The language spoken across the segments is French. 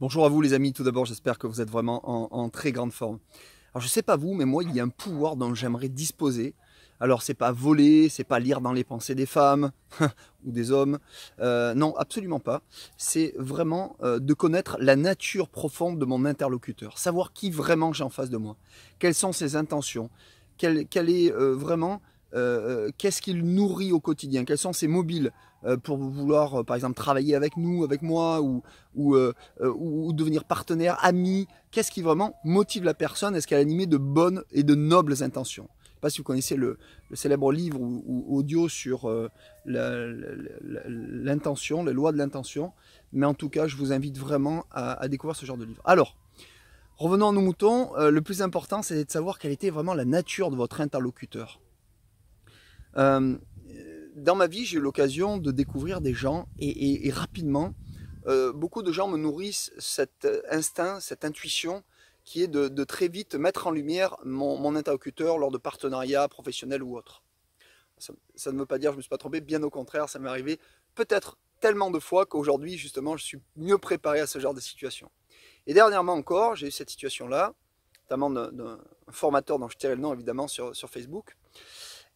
Bonjour à vous les amis, tout d'abord j'espère que vous êtes vraiment en très grande forme. Alors je sais pas vous, mais moi il y a un pouvoir dont j'aimerais disposer. Alors c'est pas voler, c'est pas lire dans les pensées des femmes ou des hommes, non absolument pas. C'est vraiment de connaître la nature profonde de mon interlocuteur, savoir qui vraiment j'ai en face de moi, quelles sont ses intentions, quel est vraiment, qu'est-ce qu'il nourrit au quotidien, quels sont ses mobiles pour vouloir par exemple travailler avec nous, avec moi ou devenir partenaire, ami. Qu'est-ce qui vraiment motive la personne? Est-ce qu'elle est animée de bonnes et de nobles intentions? Je ne sais pas si vous connaissez le célèbre livre ou audio sur l'intention, les lois de l'intention, mais en tout cas, je vous invite vraiment à découvrir ce genre de livre. Alors, revenons à nos moutons, le plus important, c'est de savoir quelle était vraiment la nature de votre interlocuteur. Dans ma vie, j'ai eu l'occasion de découvrir des gens et rapidement, beaucoup de gens me nourrissent cet instinct, cette intuition qui est de très vite mettre en lumière mon interlocuteur lors de partenariats professionnels ou autres. Ça ne veut pas dire que je ne me suis pas trompé, bien au contraire, ça m'est arrivé peut-être tellement de fois qu'aujourd'hui, justement, je suis mieux préparé à ce genre de situation. Et dernièrement encore, j'ai eu cette situation-là, notamment d'un formateur dont je tairai le nom évidemment sur Facebook.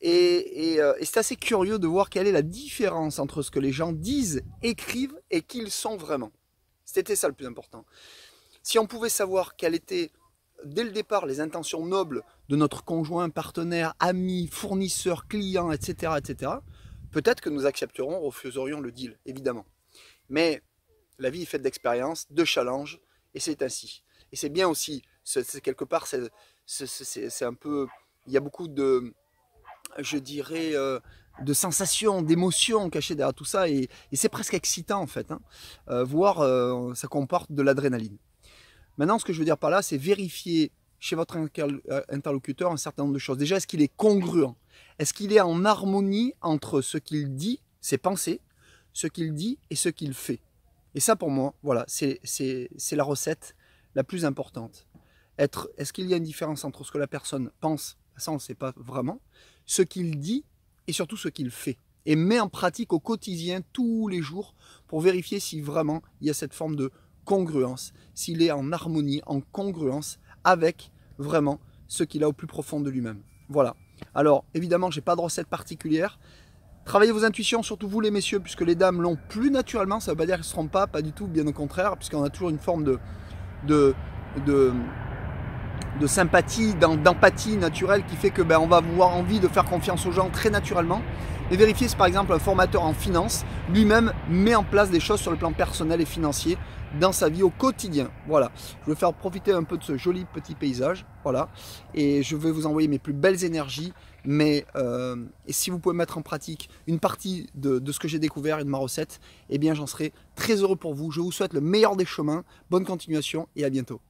Et c'est assez curieux de voir quelle est la différence entre ce que les gens disent, écrivent et qui ils sont vraiment. C'était ça le plus important. Si on pouvait savoir quelles étaient dès le départ les intentions nobles de notre conjoint, partenaire, ami, fournisseur, client, etc., etc., peut-être que nous accepterions, refuserions le deal, évidemment. Mais la vie est faite d'expériences, de challenges, et c'est ainsi. Et c'est bien aussi, quelque part, c'est un peu, il y a beaucoup de, je dirais, de sensations, d'émotions cachées derrière tout ça, et c'est presque excitant en fait, hein, voire ça comporte de l'adrénaline. Maintenant, ce que je veux dire par là, c'est vérifier chez votre interlocuteur un certain nombre de choses. Déjà, est-ce qu'il est congruent? Est-ce qu'il est en harmonie entre ce qu'il dit, ses pensées, ce qu'il dit et ce qu'il fait? Et ça, pour moi, voilà, c'est la recette la plus importante. Est-ce qu'il y a une différence entre ce que la personne pense, ça on ne sait pas vraiment, ce qu'il dit et surtout ce qu'il fait, et met en pratique au quotidien, tous les jours, pour vérifier si vraiment il y a cette forme de congruence, s'il est en harmonie, en congruence avec vraiment ce qu'il a au plus profond de lui-même. Voilà. Alors, évidemment, je n'ai pas de recette particulière. Travaillez vos intuitions, surtout vous les messieurs, puisque les dames l'ont plus naturellement. Ça ne veut pas dire qu'elles ne seront pas du tout, bien au contraire, puisqu'on a toujours une forme de sympathie, d'empathie naturelle qui fait que on va avoir envie de faire confiance aux gens très naturellement. Et vérifier si par exemple un formateur en finance lui-même met en place des choses sur le plan personnel et financier dans sa vie au quotidien. Voilà, je vais faire profiter un peu de ce joli petit paysage, voilà, et je vais vous envoyer mes plus belles énergies, mais et si vous pouvez mettre en pratique une partie de ce que j'ai découvert et de ma recette, eh bien j'en serai très heureux pour vous. Je vous souhaite le meilleur des chemins, bonne continuation et à bientôt.